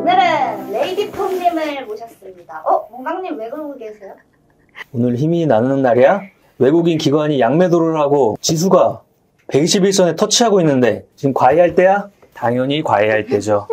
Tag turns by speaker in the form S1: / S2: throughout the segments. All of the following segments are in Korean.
S1: 오늘은 레이디폼님을 모셨습니다. 몽강님 왜 그러고 계세요?
S2: 오늘 힘이 나는 날이야? 외국인 기관이 양매도를 하고 지수가 121선에 터치하고 있는데 지금 과외할 때야? 당연히 과외할 때죠.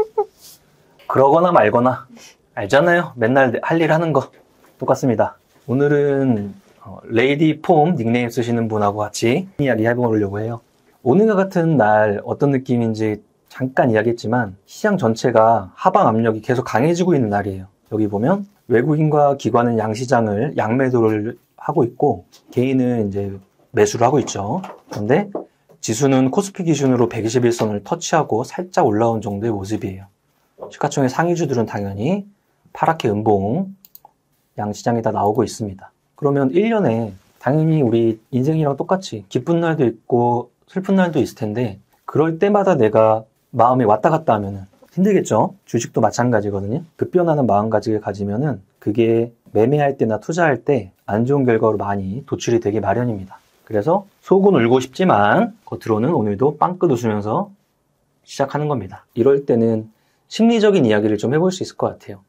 S2: 그러거나 말거나 알잖아요. 맨날 할 일 하는 거 똑같습니다. 오늘은 레이디폼 닉네임 쓰시는 분하고 같이 이야기 해보려고 해요. 오늘과 같은 날 어떤 느낌인지 잠깐 이야기했지만 시장 전체가 하방 압력이 계속 강해지고 있는 날이에요. 여기 보면 외국인과 기관은 양시장을 양매도를 하고 있고 개인은 이제 매수를 하고 있죠. 그런데 지수는 코스피 기준으로 121선을 터치하고 살짝 올라온 정도의 모습이에요. 시가총액 상위주들은 당연히 파랗게 음봉 양시장에다 나오고 있습니다. 그러면 1년에 당연히 우리 인생이랑 똑같이 기쁜 날도 있고 슬픈 날도 있을 텐데 그럴 때마다 내가 마음이 왔다 갔다 하면은 힘들겠죠? 주식도 마찬가지거든요. 급변하는 마음가짐을 가지면은 그게 매매할 때나 투자할 때 안 좋은 결과로 많이 도출이 되기 마련입니다. 그래서 속은 울고 싶지만 겉으로는 오늘도 빵긋 웃으면서 시작하는 겁니다. 이럴 때는 심리적인 이야기를 좀 해볼 수 있을 것 같아요.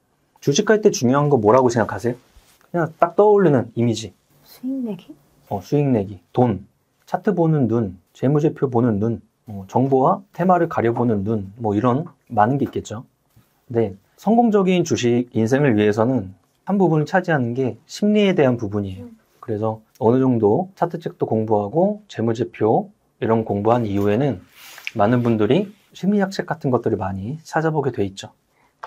S2: 주식할 때 중요한 거 뭐라고 생각하세요? 그냥 딱 떠오르는 이미지.
S1: 수익 내기?
S2: 수익 내기, 돈, 차트 보는 눈, 재무제표 보는 눈, 정보와 테마를 가려보는 눈, 이런 많은 게 있겠죠. 근데 성공적인 주식 인생을 위해서는 한 부분을 차지하는 게 심리에 대한 부분이에요. 그래서 어느 정도 차트책도 공부하고 재무제표 이런 공부한 이후에는 많은 분들이 심리학 책 같은 것들을 많이 찾아보게 돼 있죠.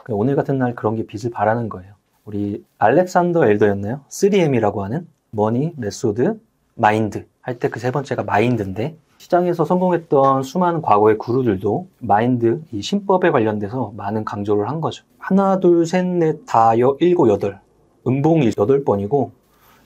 S2: 오늘 같은 날 그런 게 빛을 발하는 거예요. 우리 알렉산더 엘더였나요? 3M이라고 하는 머니, 메소드, 마인드 할 때 그 세 번째가 마인드인데 시장에서 성공했던 수많은 과거의 구루들도 마인드, 이 신법에 관련돼서 많은 강조를 한 거죠. 하나, 둘, 셋, 넷, 다, 일곱, 여덟. 음봉이 8번이고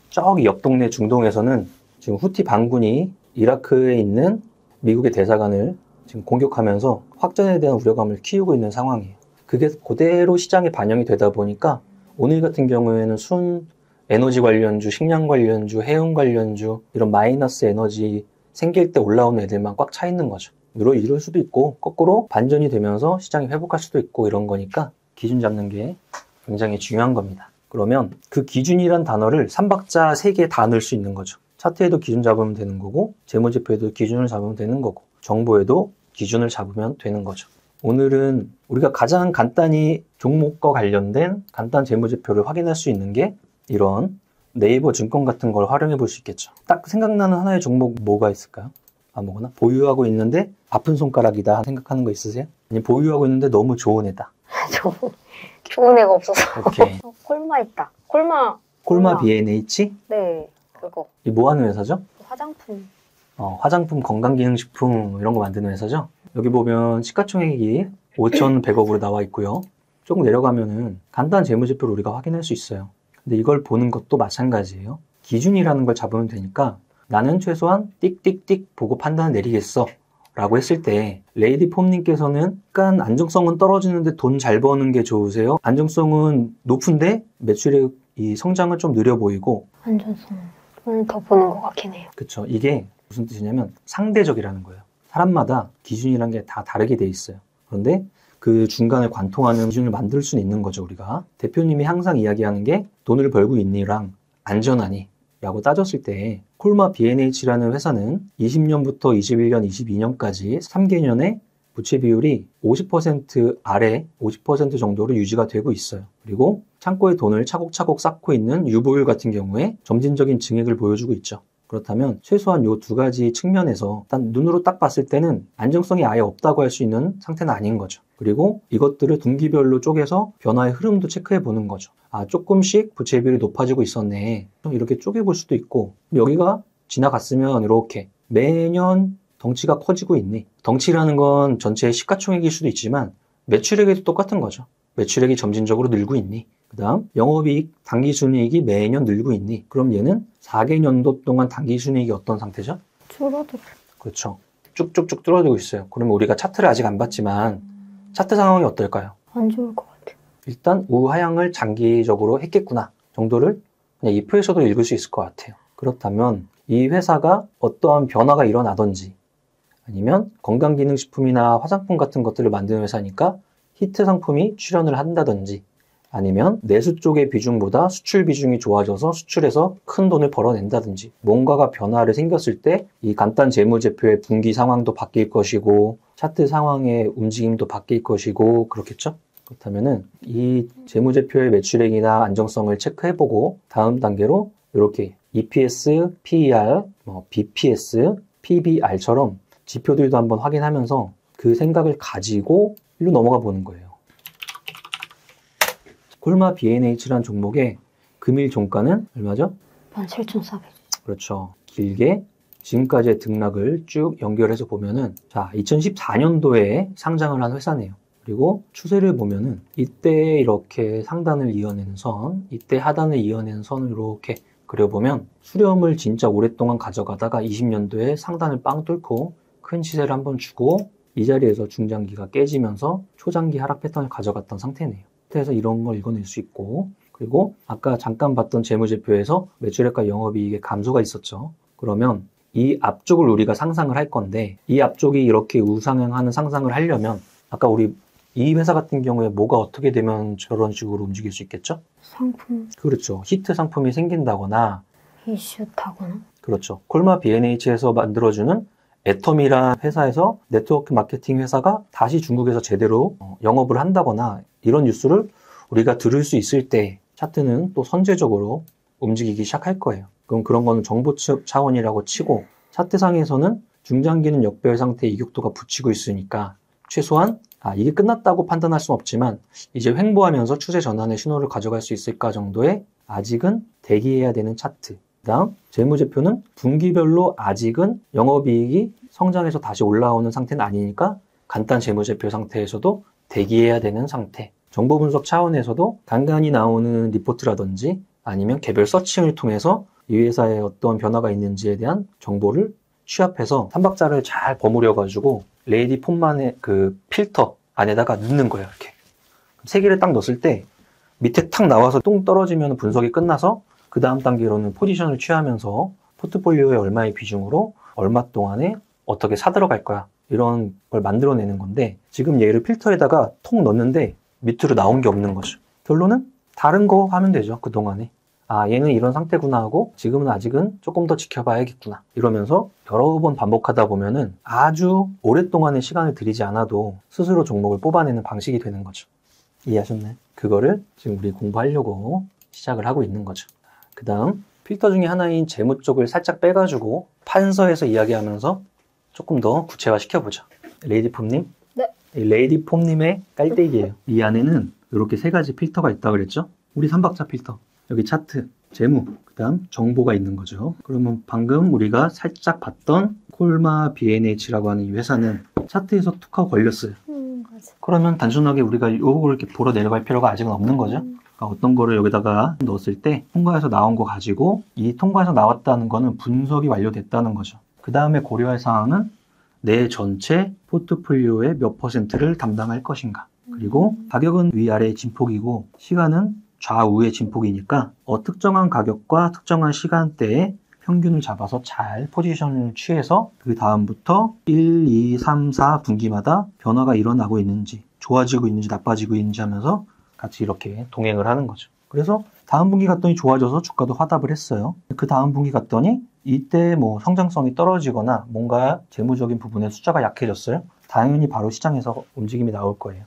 S2: 저기 옆 동네 중동에서는 지금 후티 반군이 이라크에 있는 미국의 대사관을 지금 공격하면서 확전에 대한 우려감을 키우고 있는 상황이에요. 그게 그대로 시장에 반영이 되다 보니까 오늘 같은 경우에는 순 에너지 관련주, 식량 관련주, 해운 관련주 이런 마이너스 에너지 생길 때 올라오는 애들만 꽉 차 있는 거죠. 이럴 수도 있고 거꾸로 반전이 되면서 시장이 회복할 수도 있고 이런 거니까 기준 잡는 게 굉장히 중요한 겁니다. 그러면 그 기준이란 단어를 3박자 3개 다 넣을 수 있는 거죠. 차트에도 기준 잡으면 되는 거고 재무제표에도 기준을 잡으면 되는 거고 정보에도 기준을 잡으면 되는 거죠. 오늘은 우리가 가장 간단히 종목과 관련된 간단 재무제표를 확인할 수 있는 게 이런 네이버 증권 같은 걸 활용해 볼 수 있겠죠. 딱 생각나는 하나의 종목 뭐가 있을까요? 아무거나? 보유하고 있는데 아픈 손가락이다 생각하는 거 있으세요? 아니 보유하고 있는데 너무 좋은 애다.
S1: 좋은 애가 없어서.
S2: 오케이.
S1: 콜마 있다. 콜마
S2: B&H?
S1: 네, 그거.
S2: 이 뭐 하는 회사죠?
S1: 화장품.
S2: 화장품, 건강기능식품 이런 거 만드는 회사죠? 여기 보면 시가총액이 5,100억으로 나와 있고요. 조금 내려가면은 간단한 재무제표를 우리가 확인할 수 있어요. 근데 이걸 보는 것도 마찬가지예요. 기준이라는 걸 잡으면 되니까 나는 최소한 띡띡띡 보고 판단을 내리겠어 라고 했을 때 레이디폼님께서는 약간 안정성은 떨어지는데 돈 잘 버는 게 좋으세요? 안정성은 높은데 매출의 이 성장은 좀 느려 보이고
S1: 안정성을 더 보는 것 같긴 해요.
S2: 그쵸. 이게 무슨 뜻이냐면 상대적이라는 거예요. 사람마다 기준이라는 게 다 다르게 돼 있어요. 그런데 그 중간에 관통하는 기준을 만들 수는 있는 거죠, 우리가. 대표님이 항상 이야기하는 게 돈을 벌고 있니랑 안전하니 라고 따졌을 때 콜마 B&H라는 회사는 20년부터 21년, 22년까지 3개년에 부채 비율이 50% 아래 50% 정도로 유지가 되고 있어요. 그리고 창고에 돈을 차곡차곡 쌓고 있는 유보율 같은 경우에 점진적인 증액을 보여주고 있죠. 그렇다면 최소한 이 두 가지 측면에서 일단 눈으로 딱 봤을 때는 안정성이 아예 없다고 할 수 있는 상태는 아닌 거죠. 그리고 이것들을 분기별로 쪼개서 변화의 흐름도 체크해 보는 거죠. 조금씩 부채 비율이 높아지고 있었네. 이렇게 쪼개볼 수도 있고 여기가 지나갔으면 이렇게 매년 덩치가 커지고 있니? 덩치라는 건 전체의 시가총액일 수도 있지만 매출액에도 똑같은 거죠. 매출액이 점진적으로 늘고 있니? 그 다음 영업이익, 당기순이익이 매년 늘고 있니? 그럼 얘는 4개년도 동안 당기순이익이 어떤 상태죠?
S1: 줄어들어.
S2: 그렇죠. 쭉쭉쭉 줄어들고 있어요. 그러면 우리가 차트를 아직 안 봤지만 차트 상황이 어떨까요?
S1: 안 좋을 것 같아요.
S2: 일단 우하향을 장기적으로 했겠구나 정도를 그냥 이 표에서도 읽을 수 있을 것 같아요. 그렇다면 이 회사가 어떠한 변화가 일어나든지 아니면 건강기능식품이나 화장품 같은 것들을 만드는 회사니까 히트 상품이 출현을 한다든지 아니면 내수 쪽의 비중보다 수출 비중이 좋아져서 수출해서 큰 돈을 벌어낸다든지 뭔가가 변화를 생겼을 때 이 간단 재무제표의 분기 상황도 바뀔 것이고 차트 상황의 움직임도 바뀔 것이고 그렇겠죠? 그렇다면은 이 재무제표의 매출액이나 안정성을 체크해보고 다음 단계로 이렇게 EPS, PER, BPS, PBR처럼 지표들도 한번 확인하면서 그 생각을 가지고 일로 넘어가 보는 거예요. 콜마 B&H라는 종목의 금일 종가는 얼마죠?
S3: 17,400.
S2: 그렇죠. 길게 지금까지의 등락을 쭉 연결해서 보면은 자, 2014년도에 상장을 한 회사네요. 그리고 추세를 보면은 이때 이렇게 상단을 이어내는 선, 이때 하단을 이어내는 선을 이렇게 그려보면 수렴을 진짜 오랫동안 가져가다가 20년도에 상단을 빵 뚫고 큰 시세를 한번 주고 이 자리에서 중장기가 깨지면서 초장기 하락 패턴을 가져갔던 상태네요. 그래서 이런 걸 읽어낼 수 있고 그리고 아까 잠깐 봤던 재무제표에서 매출액과 영업이익의 감소가 있었죠. 그러면 이 앞쪽을 우리가 상상을 할 건데 이 앞쪽이 이렇게 우상향하는 상상을 하려면 아까 우리 이 회사 같은 경우에 뭐가 어떻게 되면 저런 식으로 움직일 수 있겠죠?
S3: 상품
S2: 그렇죠. 히트 상품이 생긴다거나
S3: 이슈 타거나.
S2: 그렇죠. 콜마 B&H에서 만들어주는 애텀이란 회사에서 네트워크 마케팅 회사가 다시 중국에서 제대로 영업을 한다거나 이런 뉴스를 우리가 들을 수 있을 때 차트는 또 선제적으로 움직이기 시작할 거예요. 그럼 그런 거는 정보 차원이라고 치고 차트상에서는 중장기는 역별 상태 이격도가 붙이고 있으니까 최소한 이게 끝났다고 판단할 수는 없지만 이제 횡보하면서 추세 전환의 신호를 가져갈 수 있을까 정도의 아직은 대기해야 되는 차트. 그다음 재무제표는 분기별로 아직은 영업이익이 성장해서 다시 올라오는 상태는 아니니까 간단 재무제표 상태에서도 대기해야 되는 상태. 정보 분석 차원에서도 간간히 나오는 리포트라든지 아니면 개별 서칭을 통해서 이 회사에 어떤 변화가 있는지에 대한 정보를 취합해서 3박자를 잘 버무려가지고 레이디 폰만의 그 필터 안에다가 넣는 거예요. 이렇게 3개를 딱 넣었을 때 밑에 탁 나와서 똥 떨어지면 분석이 끝나서 그 다음 단계로는 포지션을 취하면서 포트폴리오의 얼마의 비중으로 얼마 동안에 어떻게 사들어갈 거야 이런 걸 만들어내는 건데 지금 얘를 필터에다가 통 넣었는데 밑으로 나온 게 없는 거죠. 결론은 다른 거 하면 되죠. 그동안에 얘는 이런 상태구나 하고 지금은 아직은 조금 더 지켜봐야겠구나 이러면서 여러 번 반복하다 보면은 아주 오랫동안의 시간을 들이지 않아도 스스로 종목을 뽑아내는 방식이 되는 거죠. 이해하셨나요? 그거를 지금 우리 공부하려고 시작을 하고 있는 거죠. 그 다음 필터 중에 하나인 재무 쪽을 살짝 빼가지고 판서에서 이야기하면서 조금 더 구체화 시켜보죠. 레이디폼님?
S3: 네.
S2: 레이디폼님의 깔때기예요. 이 안에는 이렇게 3가지 필터가 있다고 그랬죠? 우리 3박자 필터. 여기 차트, 재무, 그 다음 정보가 있는 거죠. 그러면 방금 우리가 살짝 봤던 콜마 B&H라고 하는 이 회사는 차트에서 툭 하고 걸렸어요.
S3: 맞아.
S2: 그러면 단순하게 우리가 요걸 이렇게 보러 내려갈 필요가 아직은 없는 거죠. 그러니까 어떤 거를 여기다가 넣었을 때 통과해서 나온 거 가지고 이 통과해서 나왔다는 거는 분석이 완료됐다는 거죠. 그 다음에 고려할 사항은 내 전체 포트폴리오의 몇 %를 담당할 것인가. 그리고 가격은 위아래의 진폭이고 시간은 좌우의 진폭이니까 특정한 가격과 특정한 시간대에 평균을 잡아서 잘 포지션을 취해서 그 다음부터 1, 2, 3, 4 분기마다 변화가 일어나고 있는지 좋아지고 있는지 나빠지고 있는지 하면서 같이 이렇게 동행을 하는 거죠. 그래서 다음 분기 갔더니 좋아져서 주가도 화답을 했어요. 그 다음 분기 갔더니 이때 뭐 성장성이 떨어지거나 뭔가 재무적인 부분에 숫자가 약해졌어요. 당연히 바로 시장에서 움직임이 나올 거예요.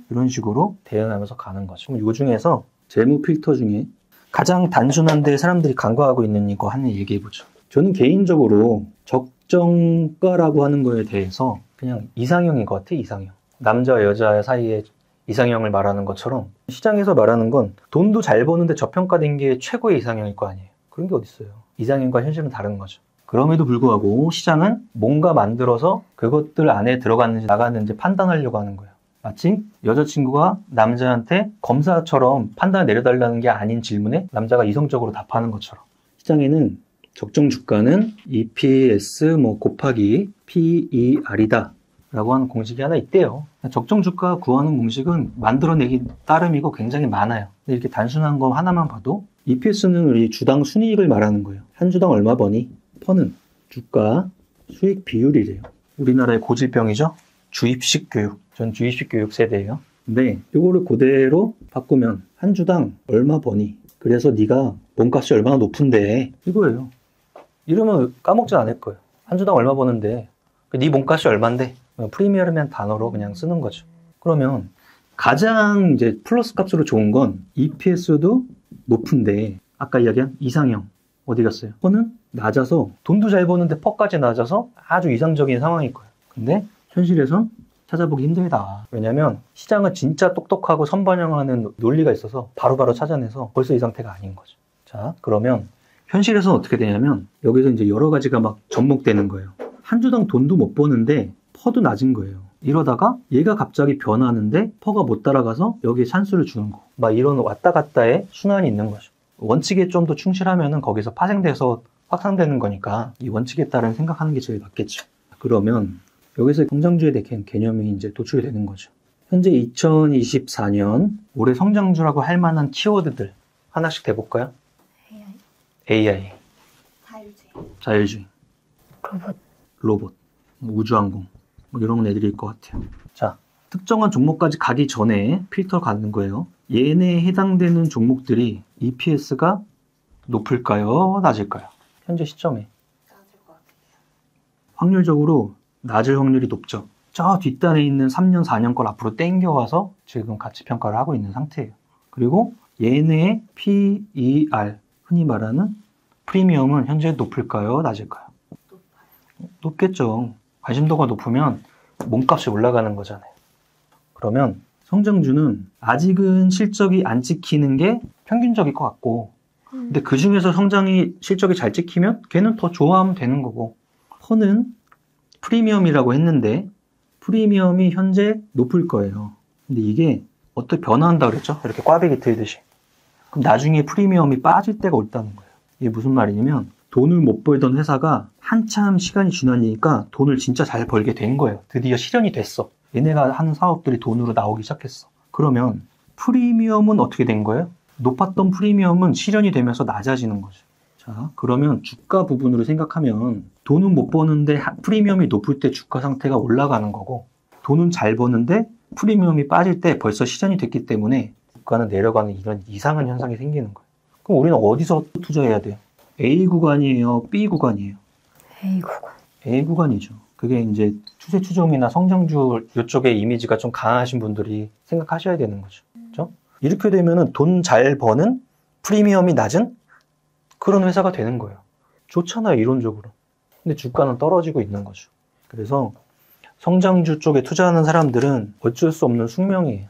S2: 이런 식으로 대응하면서 가는 거죠. 그럼 이 중에서 재무 필터 중에 가장 단순한데 사람들이 간과하고 있는 이거 하나 얘기해보죠. 저는 개인적으로 적정가라고 하는 거에 대해서 그냥 이상형인 것 같아요. 이상형. 남자와 여자 사이에 이상형을 말하는 것처럼 시장에서 말하는 건 돈도 잘 버는데 저평가된 게 최고의 이상형일 거 아니에요. 그런 게 어딨어요. 이상형과 현실은 다른 거죠. 그럼에도 불구하고 시장은 뭔가 만들어서 그것들 안에 들어갔는지 나갔는지 판단하려고 하는 거예요. 마치 여자친구가 남자한테 검사처럼 판단을 내려달라는 게 아닌 질문에 남자가 이성적으로 답하는 것처럼 시장에는 적정 주가는 EPS 곱하기 PER이다 라고 하는 공식이 하나 있대요. 적정 주가 구하는 공식은 만들어내기 따름이고 굉장히 많아요. 근데 이렇게 단순한 거 하나만 봐도 EPS는 우리 주당 순이익을 말하는 거예요. 한 주당 얼마 버니? 퍼는 주가 수익 비율이래요. 우리나라의 고질병이죠. 주입식 교육. 전 주입식 교육 세대예요. 근데 이거를 그대로 바꾸면 한 주당 얼마 버니? 그래서 네가 몸값이 얼마나 높은데 이거예요. 이러면 까먹지 않을 거예요. 한 주당 얼마 버는데 네 몸값이 얼만데 프리미엄이라는 단어로 그냥 쓰는 거죠. 그러면 가장 이제 플러스 값으로 좋은 건 EPS도 높은데 아까 이야기한 이상형 어디 갔어요? 퍼는 낮아서 돈도 잘 버는데 퍼까지 낮아서 아주 이상적인 상황일 거예요. 근데 현실에선 찾아보기 힘들다. 왜냐면 시장은 진짜 똑똑하고 선반영하는 논리가 있어서 바로바로 찾아내서 벌써 이 상태가 아닌 거죠. 자, 그러면 현실에서는 어떻게 되냐면 여기서 이제 여러 가지가 막 접목되는 거예요. 한 주당 돈도 못 버는데 퍼도 낮은 거예요. 이러다가 얘가 갑자기 변하는데 퍼가 못 따라가서 여기에 찬스를 주는 거. 막 이런 왔다 갔다의 순환이 있는 거죠. 원칙에 좀 더 충실하면은 거기서 파생돼서 확산되는 거니까 이 원칙에 따른 생각하는 게 제일 맞겠죠. 그러면 여기서 성장주에 대한 개념이 이제 도출이 되는 거죠. 현재 2024년 올해 성장주라고 할 만한 키워드들 하나씩 대볼까요? AI, 자율주행, 로봇, 우주항공 뭐 이런 애들일 것 같아요. 자, 특정한 종목까지 가기 전에 필터 가는 거예요. 얘네에 해당되는 종목들이 EPS가 높을까요? 낮을까요? 현재 시점에 확률적으로 낮을 확률이 높죠. 저 뒷단에 있는 3년, 4년 걸 앞으로 땡겨와서 지금 가치 평가를 하고 있는 상태예요. 그리고 얘네의 PER, 흔히 말하는 프리미엄은 현재 높을까요? 낮을까요? 높겠죠. 관심도가 높으면 몸값이 올라가는 거잖아요. 그러면 성장주는 아직은 실적이 안 찍히는 게 평균적일 것 같고 근데 그 중에서 실적이 잘 찍히면 걔는 더 좋아하면 되는 거고 퍼는 프리미엄이라고 했는데 프리미엄이 현재 높을 거예요. 근데 이게 어떻게 변화한다 그랬죠? 이렇게 꽈배기 들듯이. 그럼 나중에 프리미엄이 빠질 때가 올다는 거예요. 이게 무슨 말이냐면 돈을 못 벌던 회사가 한참 시간이 지나니까 돈을 진짜 잘 벌게 된 거예요. 드디어 실현이 됐어. 얘네가 하는 사업들이 돈으로 나오기 시작했어. 그러면 프리미엄은 어떻게 된 거예요? 높았던 프리미엄은 실현이 되면서 낮아지는 거죠. 자, 그러면 주가 부분으로 생각하면 돈은 못 버는데 프리미엄이 높을 때 주가 상태가 올라가는 거고 돈은 잘 버는데 프리미엄이 빠질 때 벌써 실현이 됐기 때문에 주가는 내려가는 이런 이상한 현상이 생기는 거예요. 그럼 우리는 어디서 투자해야 돼요? A 구간이에요? B 구간이에요?
S3: A 구간.
S2: A 구간이죠. 그게 이제 추세 추종이나 성장주 이쪽에 이미지가 좀 강하신 분들이 생각하셔야 되는 거죠. 그렇죠? 이렇게 되면은 돈 잘 버는 프리미엄이 낮은 그런 회사가 되는 거예요. 좋잖아요, 이론적으로. 근데 주가는 떨어지고 있는 거죠. 그래서 성장주 쪽에 투자하는 사람들은 어쩔 수 없는 숙명이에요.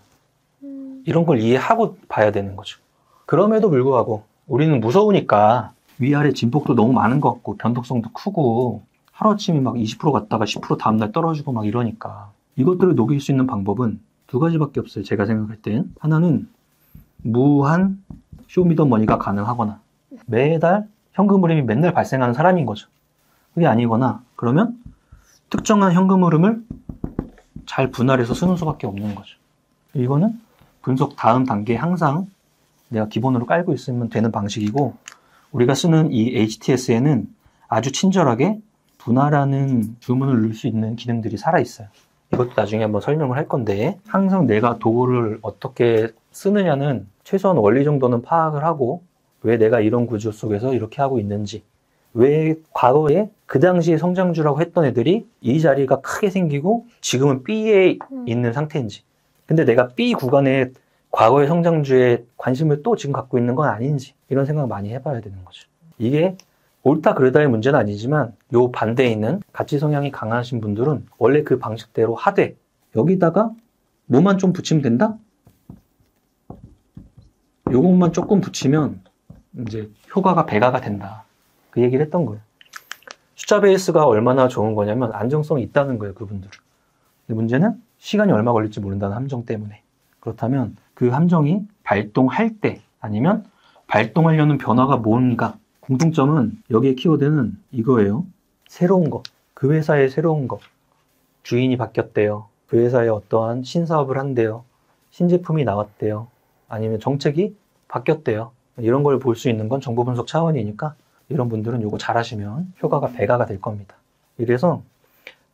S2: 이런 걸 이해하고 봐야 되는 거죠. 그럼에도 불구하고 우리는 무서우니까 위아래 진폭도 너무 많은 것 같고 변동성도 크고 하루아침에 막 20% 갔다가 10% 다음날 떨어지고 막 이러니까 이것들을 녹일 수 있는 방법은 두 가지밖에 없어요. 제가 생각할 땐 하나는 무한 쇼미더머니가 가능하거나 매달 현금 흐름이 맨날 발생하는 사람인 거죠. 그게 아니거나 그러면 특정한 현금 흐름을 잘 분할해서 쓰는 수밖에 없는 거죠. 이거는 분석 다음 단계에 항상 내가 기본으로 깔고 있으면 되는 방식이고 우리가 쓰는 이 HTS에는 아주 친절하게 분할하는 주문을 넣을 수 있는 기능들이 살아있어요. 이것도 나중에 한번 설명을 할 건데 항상 내가 도구를 어떻게 쓰느냐는 최소한 원리 정도는 파악을 하고 왜 내가 이런 구조 속에서 이렇게 하고 있는지 왜 과거에 그 당시에 성장주라고 했던 애들이 이 자리가 크게 생기고 지금은 B에 있는 상태인지 근데 내가 B 구간에 과거의 성장주에 관심을 또 지금 갖고 있는 건 아닌지 이런 생각 많이 해봐야 되는 거죠. 이게 옳다 그르다의 문제는 아니지만 요 반대에 있는 가치 성향이 강하신 분들은 원래 그 방식대로 하되 여기다가 뭐만 좀 붙이면 된다? 요것만 조금 붙이면 이제 효과가 배가가 된다. 그 얘기를 했던 거예요. 숫자 베이스가 얼마나 좋은 거냐면 안정성이 있다는 거예요, 그분들은. 근데 문제는 시간이 얼마 걸릴지 모른다는 함정 때문에. 그렇다면 그 함정이 발동할 때 아니면 발동하려는 변화가 뭔가 공통점은 여기에 키워드는 이거예요. 새로운 것, 그 회사의 새로운 것. 주인이 바뀌었대요. 그 회사에 어떠한 신사업을 한대요. 신제품이 나왔대요. 아니면 정책이 바뀌었대요. 이런 걸 볼 수 있는 건 정보 분석 차원이니까 이런 분들은 이거 잘하시면 효과가 배가가 될 겁니다. 이래서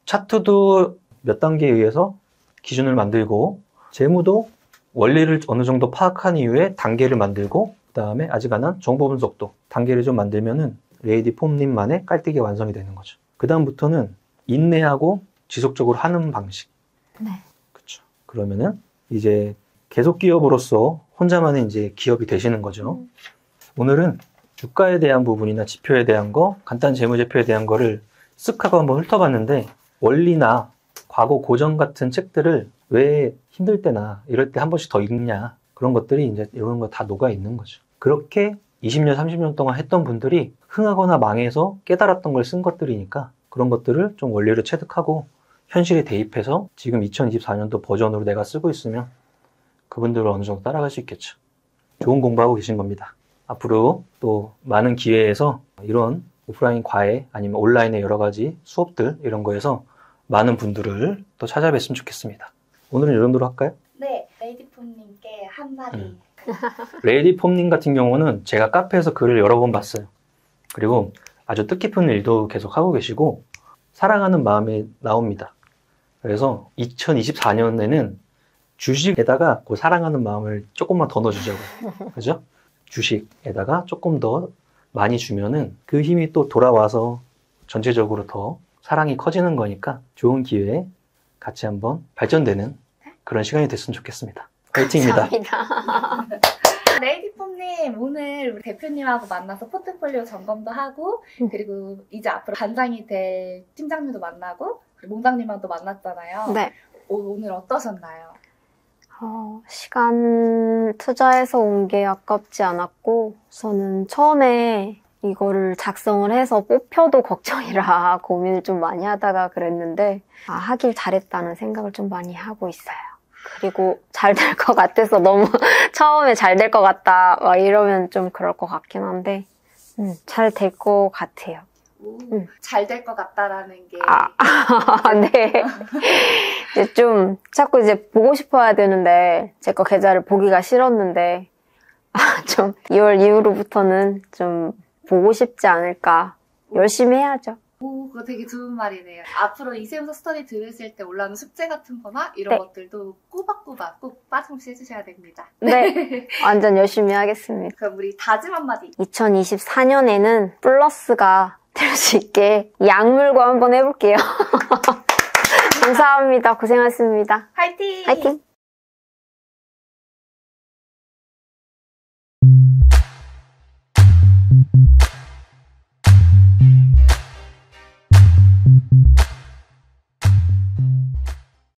S2: 차트도 몇 단계에 의해서 기준을 만들고 재무도 원리를 어느 정도 파악한 이후에 단계를 만들고 그 다음에 아직 안 한 정보 분석도 단계를 좀 만들면은 레이디 폼님만의 깔때기 완성이 되는 거죠. 그 다음부터는 인내하고 지속적으로 하는 방식.
S3: 네.
S2: 그렇죠. 그러면은 이제 계속 기업으로서 혼자만의 이제 기업이 되시는 거죠. 오늘은 주가에 대한 부분이나 지표에 대한 거, 간단 재무제표에 대한 거를 쓱 하고 한번 훑어봤는데 원리나 과거 고전 같은 책들을 왜 힘들 때나 이럴 때 한 번씩 더 읽냐 그런 것들이 이제 이런 거 다 녹아 있는 거죠. 그렇게 20년, 30년 동안 했던 분들이 흥하거나 망해서 깨달았던 걸 쓴 것들이니까 그런 것들을 좀 원리를 체득하고 현실에 대입해서 지금 2024년도 버전으로 내가 쓰고 있으면 그분들을 어느 정도 따라갈 수 있겠죠. 좋은 공부하고 계신 겁니다. 앞으로 또 많은 기회에서 이런 오프라인 과외 아니면 온라인의 여러 가지 수업들 이런 거에서 많은 분들을 또 찾아뵀으면 좋겠습니다. 오늘은 이 정도로 할까요?
S1: 네, 레이디폼님께 한마디.
S2: 레이디 폼님 같은 경우는 제가 카페에서 글을 여러 번 봤어요. 그리고 아주 뜻깊은 일도 계속 하고 계시고 사랑하는 마음에 나옵니다. 그래서 2024년에는 주식에다가 그 사랑하는 마음을 조금만 더 넣어주자고요. 그죠? 주식에다가 조금 더 많이 주면은 그 힘이 또 돌아와서 전체적으로 더 사랑이 커지는 거니까 좋은 기회에 같이 한번 발전되는 그런 시간이 됐으면 좋겠습니다. 화이팅입니다.
S3: 감사합니다.
S1: 레이디폼님 오늘 우리 대표님하고 만나서 포트폴리오 점검도 하고 그리고 이제 앞으로 반장이 될 팀장님도 만나고 그리고 몽장님하고도 만났잖아요.
S3: 네.
S1: 오늘 어떠셨나요?
S3: 시간 투자해서 온 게 아깝지 않았고, 저는 처음에 이거를 작성을 해서 뽑혀도 걱정이라 고민을 좀 많이 하다가 그랬는데, 하길 잘했다는 생각을 좀 많이 하고 있어요. 그리고 잘 될 것 같아서 너무 처음에 잘 될 것 같다 막 이러면 좀 그럴 것 같긴 한데, 잘 될 것 같아요.
S1: 잘 될 것 같다라는 게
S3: 네. 이제 좀 자꾸 이제 보고 싶어야 되는데 제 거 계좌를 보기가 싫었는데 좀 2월 이후로부터는 좀 보고 싶지 않을까. 열심히 해야죠.
S1: 그거 되게 좋은 말이네요. 앞으로 이세훈서 스터디 들으실 때 올라오는 숙제 같은 거나 이런
S3: 네.
S1: 것들도 꼬박꼬박 꼭 빠짐없이 해주셔야 됩니다.
S3: 네. 완전 열심히 하겠습니다.
S1: 그럼 우리 다짐 한마디.
S3: 2024년에는 플러스가 될 수 있게 약물고 한번 해볼게요. 감사합니다. 고생하셨습니다.
S1: 화이팅!
S3: 화이팅!